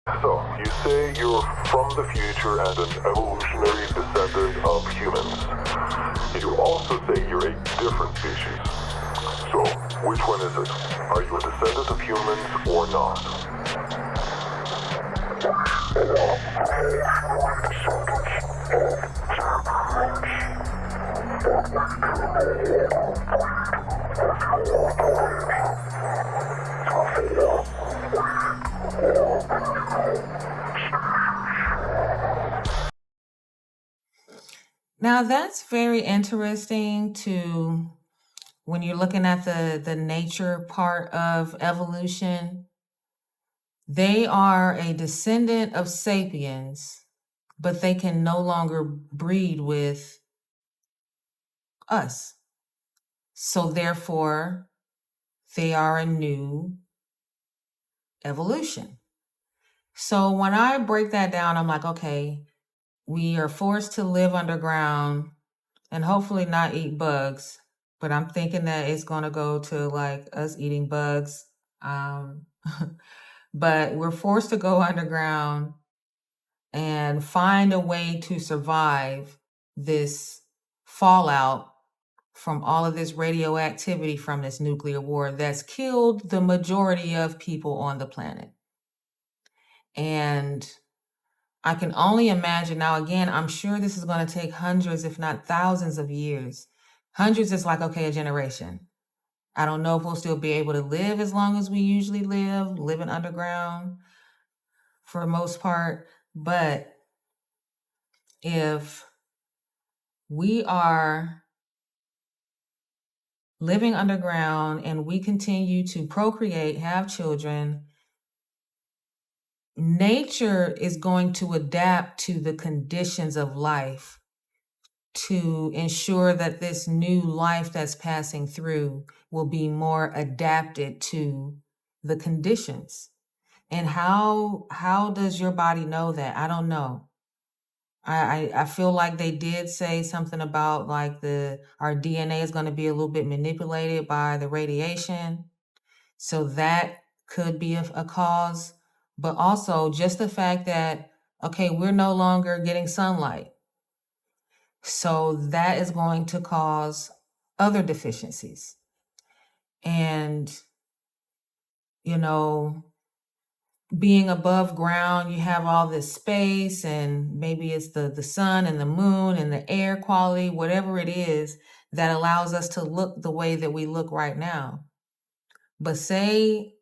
So, you say you're from the future and an evolutionary descendant of humans. You also say you're a different species. So, which one is it? Are you a descendant of humans or not? Now that's very interesting to when you're looking at the nature part of evolution. They are a descendant of sapiens, but they can no longer breed with us. So therefore, they are a new evolution. So when I break that down, I'm like, okay, we are forced to live underground and hopefully not eat bugs. But I'm thinking that it's going to go to like us eating bugs. Um, but we're forced to go underground and find a way to survive this fallout from all of this radioactivity from this nuclear war that's killed the majority of people on the planet. And I can only imagine now, again, I'm sure this is going to take hundreds, if not thousands of years. Hundreds is like, okay, a generation. I don't know if we'll still be able to live as long as we usually live, living underground for the most part. But if we are living underground and we continue to procreate, have children, nature is going to adapt to the conditions of life to ensure that this new life that's passing through will be more adapted to the conditions. And how does your body know that? I don't know. I feel like they did say something about like our DNA is going to be a little bit manipulated by the radiation. So that could be a cause. But also just the fact that, okay, we're no longer getting sunlight. So that is going to cause other deficiencies. And, you know, being above ground, you have all this space, and maybe it's the sun and the moon and the air quality, whatever it is that allows us to look the way that we look right now. But say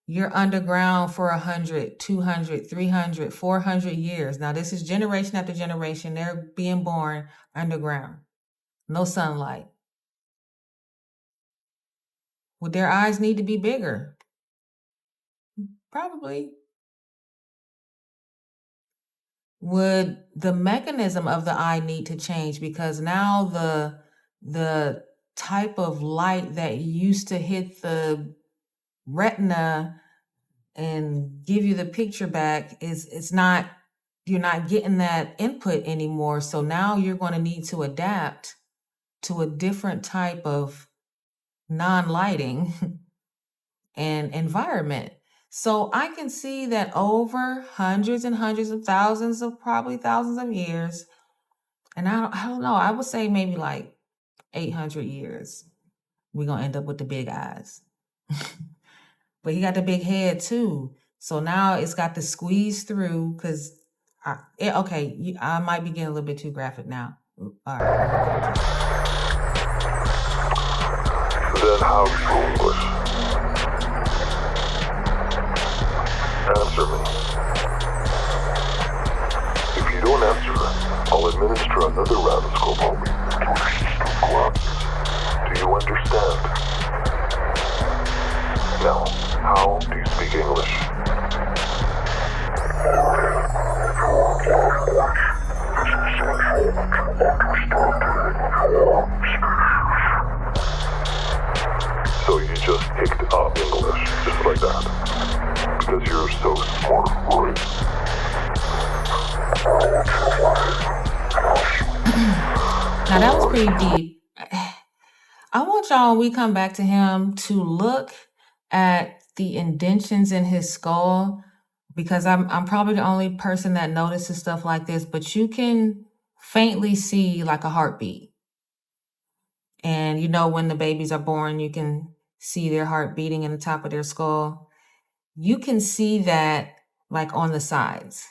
you're underground for 100, 200, 300, 400 years. Now, this is generation after generation. They're being born underground, no sunlight. Would their eyes need to be bigger? Probably. Would the mechanism of the eye need to change? Because now the type of light that used to hit the retina and give you the picture back it's not, you're not getting that input anymore. So now you're going to need to adapt to a different type of non-lighting and environment. So I can see that over hundreds and hundreds of thousands of probably thousands of years, and I don't know, I would say maybe like 800 years, we're going to end up with the big eyes. But he got the big head too. So now it's got to squeeze through because, okay, I might be getting a little bit too graphic now. All right. Then how do you English? Answer me. If you don't answer, I'll administer another round of scopolamine. Do you understand? Now, how do you speak English? So you just picked up English, just like that. Because you're so smart, right? Now that was pretty deep. I want y'all, when we come back to him, to look at the indentions in his skull. because I'm probably the only person that notices stuff like this, but you can faintly see like a heartbeat. And you know, when the babies are born, you can see their heart beating in the top of their skull. You can see that like on the sides.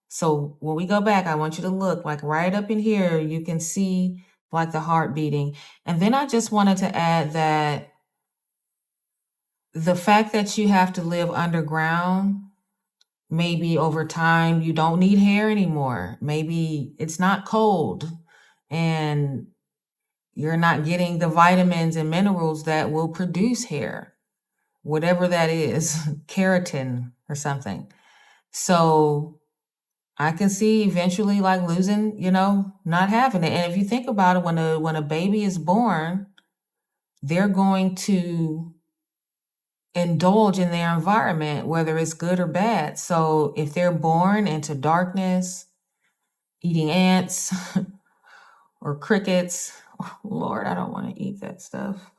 So when we go back, I want you to look like right up in here, you can see like the heart beating. And then I just wanted to add that the fact that you have to live underground, maybe over time you don't need hair anymore. Maybe it's not cold and you're not getting the vitamins and minerals that will produce hair, whatever that is, keratin or something. So I can see eventually like losing, not having it. And if you think about it, when a baby is born, they're going to indulge in their environment, whether it's good or bad. So if they're born into darkness, eating ants or crickets, Lord, I don't want to eat that stuff.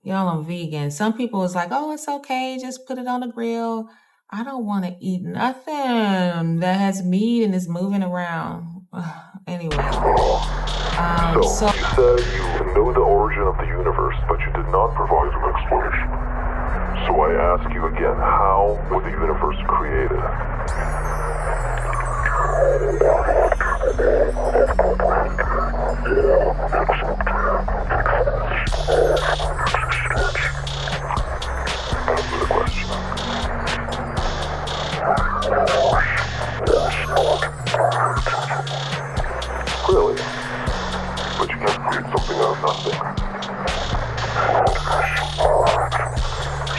Y'all, I'm vegan. Some people is like, oh, it's okay, just put it on the grill. I don't want to eat nothing that has meat and is moving around. Anyway, So, you said you know the origin of the universe, but you did not provide an explanation. So I ask you again, how was the universe created? Answer the question. Really? But you can't create something out of nothing.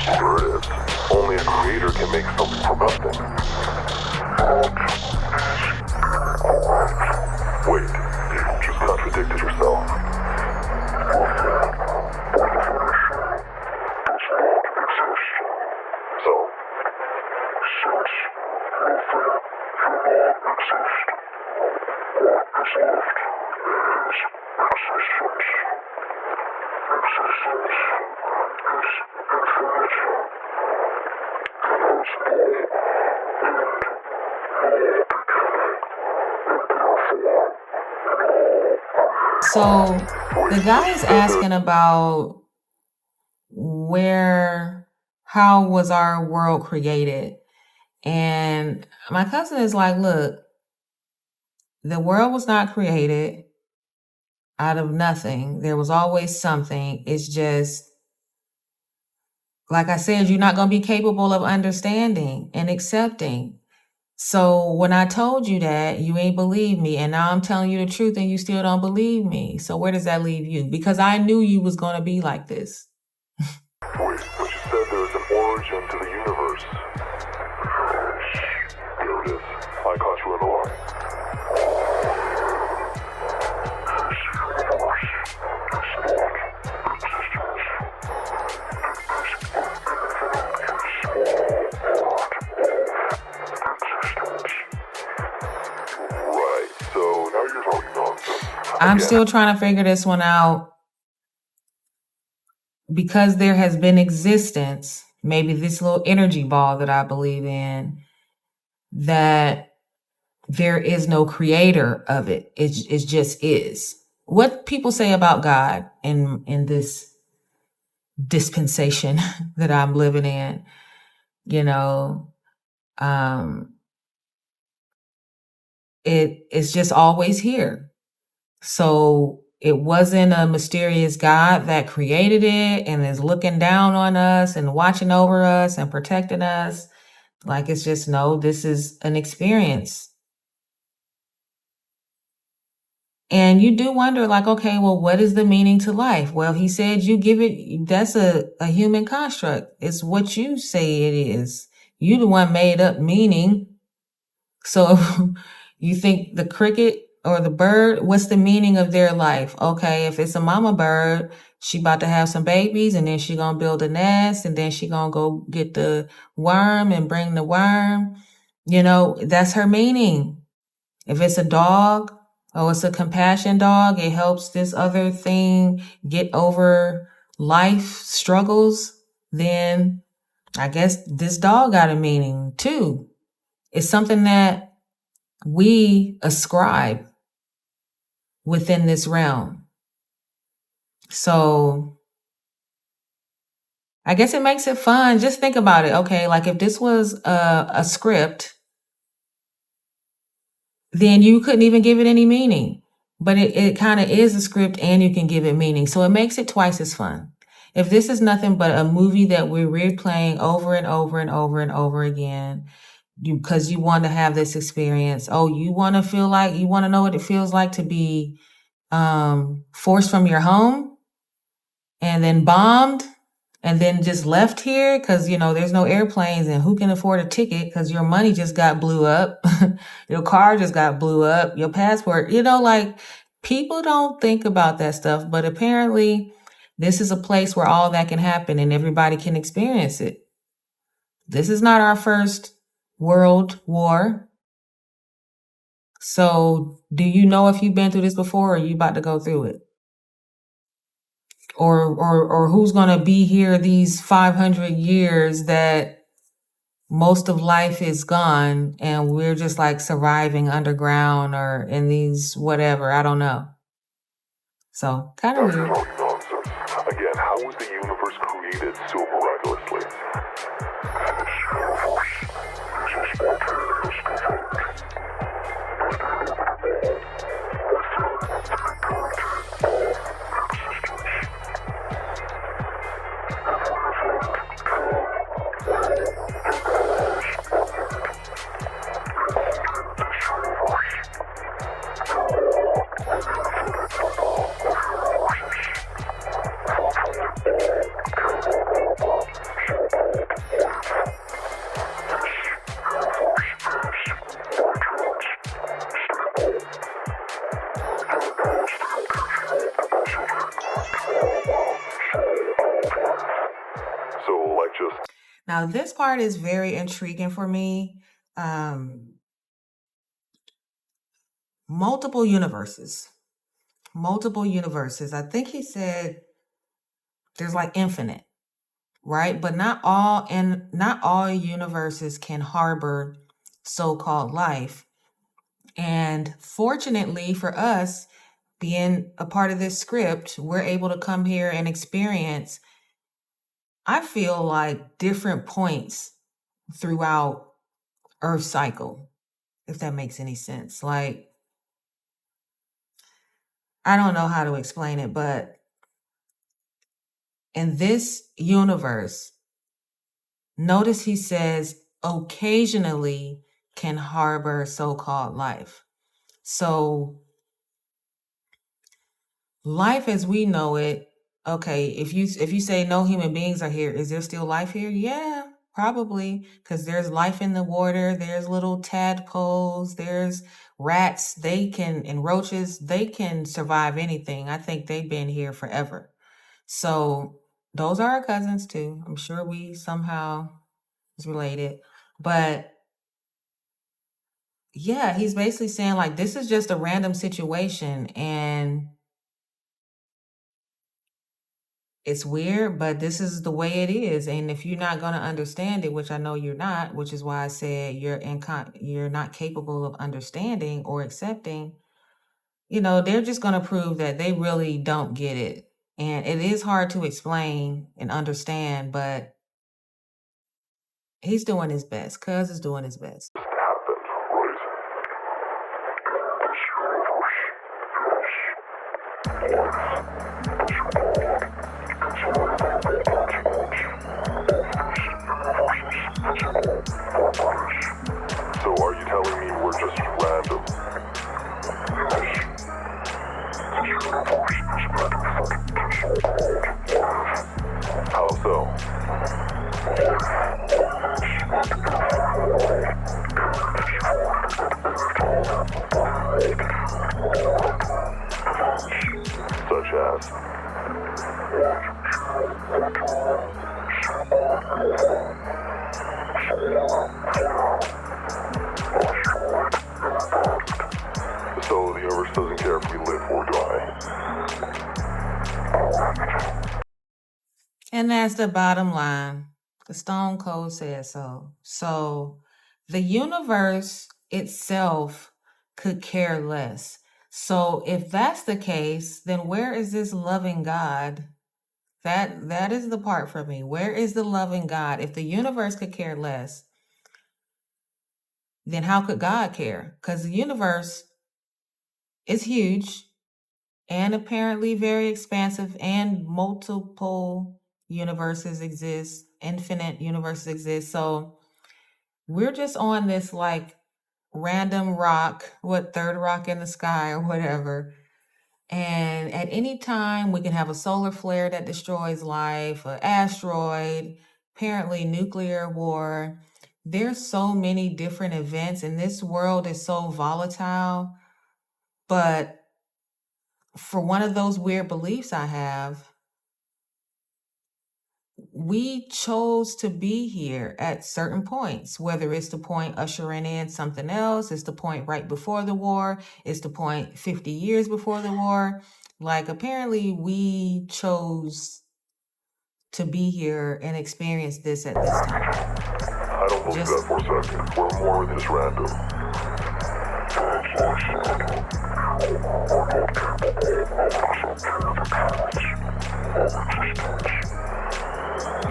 Sure it is. Only a creator can make something from nothing. Wait, you just contradicted yourself. So, So the guy is asking about how was our world created? And my cousin is like, look, the world was not created out of nothing. There was always something. It's just, like I said, you're not going to be capable of understanding and accepting. So when I told you that, you ain't believe me. And now I'm telling you the truth and you still don't believe me. So where does that leave you? Because I knew you was going to be like this. Wait, but you said there is an origin to the universe. There it is. I caught you in a lie. Right, so now you're talking nonsense. I'm Again. still trying to figure this one out. Because there has been existence, maybe this little energy ball that I believe in, that there is no creator of it. It just is. What people say about God in this dispensation that I'm living in, it's just always here. So it wasn't a mysterious God that created it and is looking down on us and watching over us and protecting us. Like, it's just, no, this is an experience. And you do wonder, like, okay, well, what is the meaning to life? Well, he said you give it, that's a human construct. It's what you say it is. You the one made up meaning. So you think the cricket or the bird, what's the meaning of their life? Okay, if it's a mama bird, she about to have some babies and then she gonna build a nest and then she gonna go get the worm and bring the worm. That's her meaning. If it's a dog, it's a compassion dog, it helps this other thing get over life struggles, then I guess this dog got a meaning too. It's something that we ascribe within this realm. So I guess it makes it fun. Just think about it. Okay, like if this was a script, then you couldn't even give it any meaning. But it kind of is a script and you can give it meaning. So it makes it twice as fun. If this is nothing but a movie that we're replaying over and over and over and over again, because you want to have this experience. Oh, you want to feel like, you want to know what it feels like to be forced from your home and then bombed and then just left here because there's no airplanes and who can afford a ticket because your money just got blew up. Your car just got blew up, your passport, like people don't think about that stuff, but apparently this is a place where all that can happen and everybody can experience it. This is not our first world war. So do you know if you've been through this before or are you about to go through it? Or who's going to be here these 500 years that most of life is gone and we're just like surviving underground or in these whatever, I don't know. So kind of weird. Nonsense. Again, how was the universe created so miraculously? Now, this part is very intriguing for me. Multiple universes. I think he said there's like infinite, right? But not all universes can harbor so-called life. And fortunately for us, being a part of this script, we're able to come here and experience, I feel like, different points throughout Earth cycle, if that makes any sense. Like, I don't know how to explain it, but in this universe, notice he says occasionally can harbor so-called life. So life as we know it, okay, if you say no human beings are here, is there still life here? Yeah, probably, because there's life in the water, there's little tadpoles, there's rats, and roaches, they can survive anything. I think they've been here forever. So those are our cousins too. I'm sure we somehow is related. But yeah, he's basically saying like this is just a random situation and it's weird, but this is the way it is. And if you're not going to understand it, which I know you're not, which is why I said you're not capable of understanding or accepting, they're just going to prove that they really don't get it. And it is hard to explain and understand, but he's doing his best. Cuz is doing his best. So are you telling me we're just random? How so? Such as? So the universe doesn't care if we live or die. And that's the bottom line. The Stone Cold says so. So the universe itself could care less. So if that's the case, then where is this loving God? That is the part for me. Where is the loving God? If the universe could care less, then how could God care? Because the universe is huge and apparently very expansive, and multiple universes exist, infinite universes exist. So we're just on this like random rock, what, third rock in the sky or whatever. And at any time, we can have a solar flare that destroys life, an asteroid, apparently nuclear war. There's so many different events, and this world is so volatile. But for one of those weird beliefs I have, we chose to be here at certain points, whether it's the point ushering in something else, it's the point right before the war, it's the point 50 years before the war. Like, apparently we chose to be here and experience this at this time. I don't believe that for a second. We're more than just random.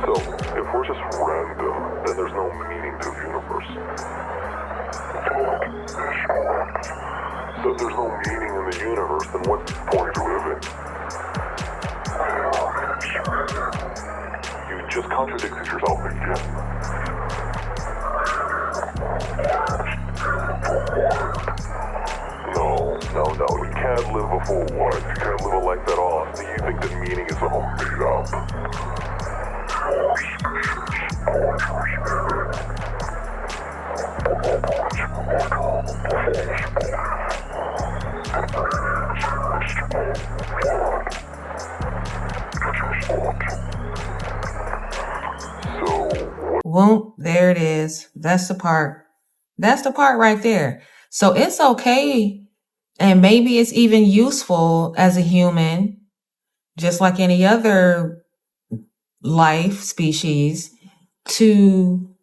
So, if we're just random, then there's no meaning to the universe. So if there's no meaning in the universe, then what's the point of living? You just contradicted yourself again. No, you can't live a full life. You can't live a life at all. Do you think the meaning is all made up? Well, there it is. That's the part. That's the part right there. So it's okay, and maybe it's even useful as a human, just like any other life species, to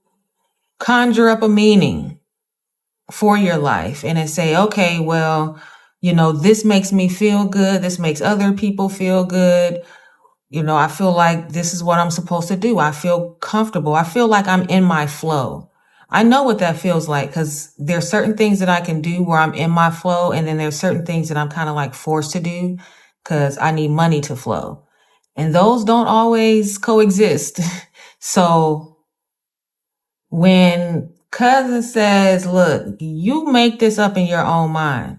conjure up a meaning for your life and then say, okay, well, this makes me feel good. This makes other people feel good. I feel like this is what I'm supposed to do. I feel comfortable. I feel like I'm in my flow. I know what that feels like, because there's certain things that I can do where I'm in my flow. And then there's certain things that I'm kind of like forced to do because I need money to flow. And those don't always coexist. So when cousin says, look, you make this up in your own mind.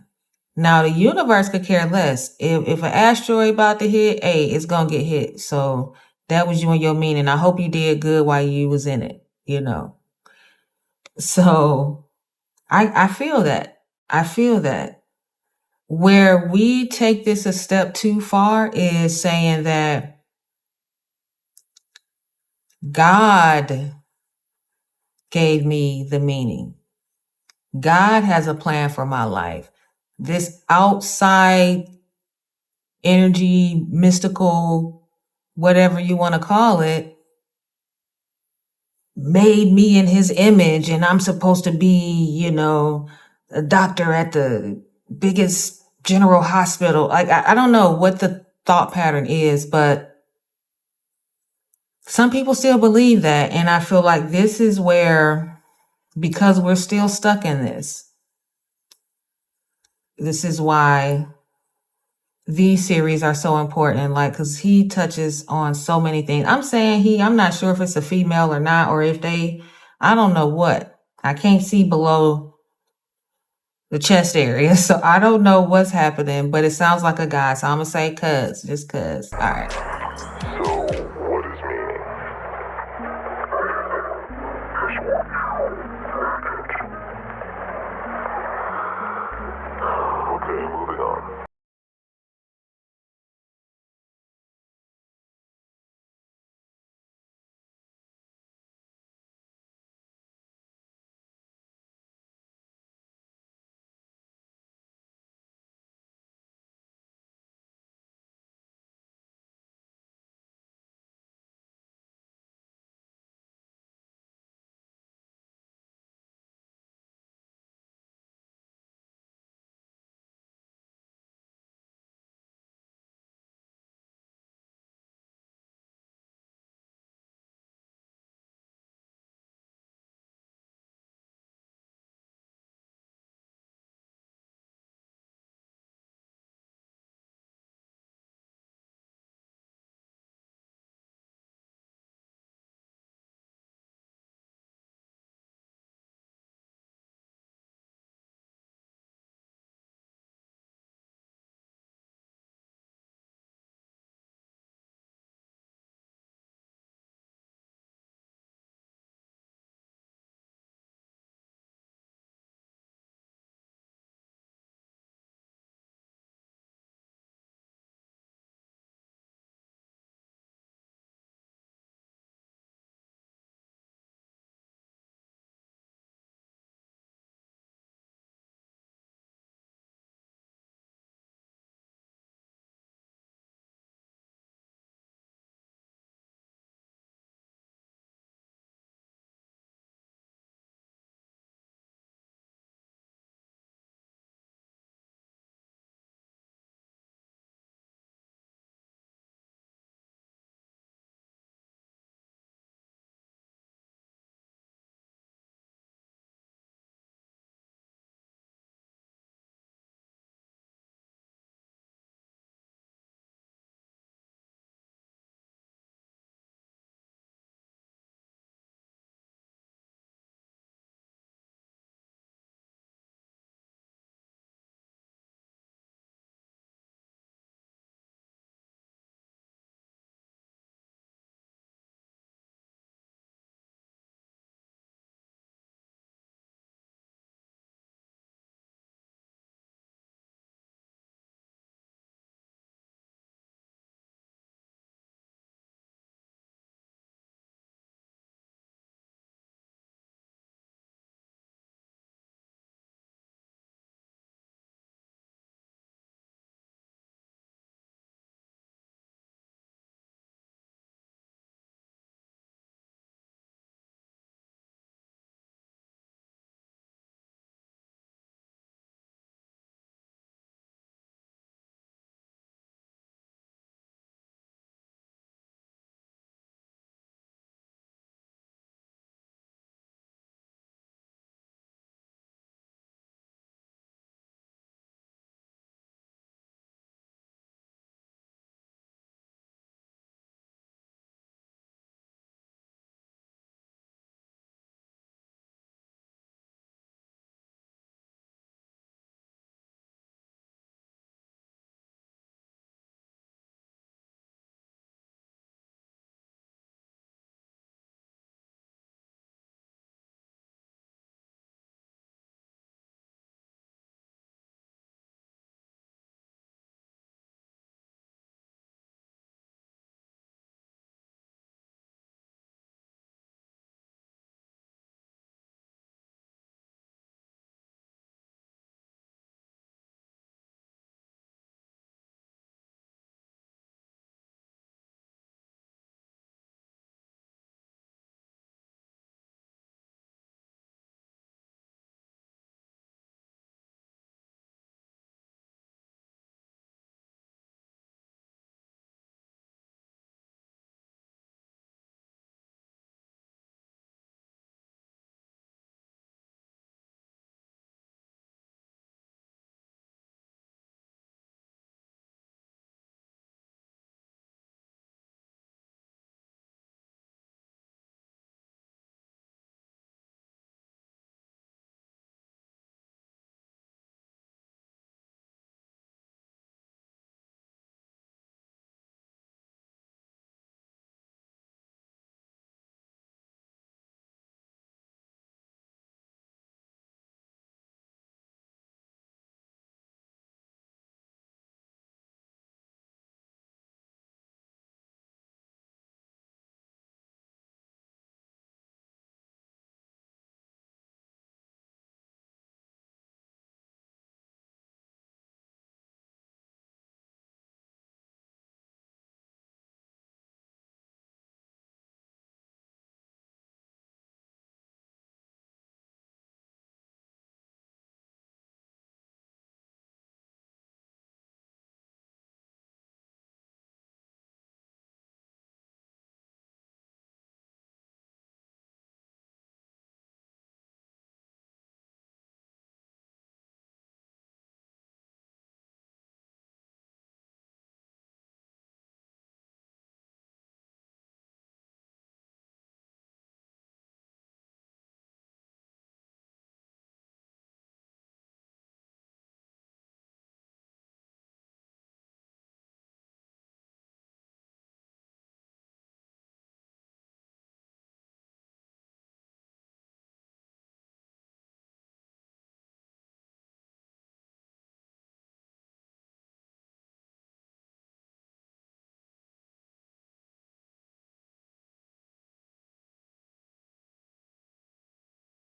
Now the universe could care less. If an asteroid about to hit, hey, it's gonna get hit. So that was you and your meaning. I hope you did good while you was in it, So I feel that. I feel that. Where we take this a step too far is saying that God gave me the meaning. God has a plan for my life. This outside energy, mystical, whatever you want to call it, made me in his image, and I'm supposed to be, a doctor at the biggest general hospital. Like, I don't know what the thought pattern is, but some people still believe that. And I feel like this is where, because we're still stuck in this is why these series are so important, like, because he touches on so many things. I'm saying I'm not sure if it's a female or not, or if I don't know what. I can't see below the chest area, so I don't know what's happening, but it sounds like a guy, so I'm gonna say just cuz. All right. So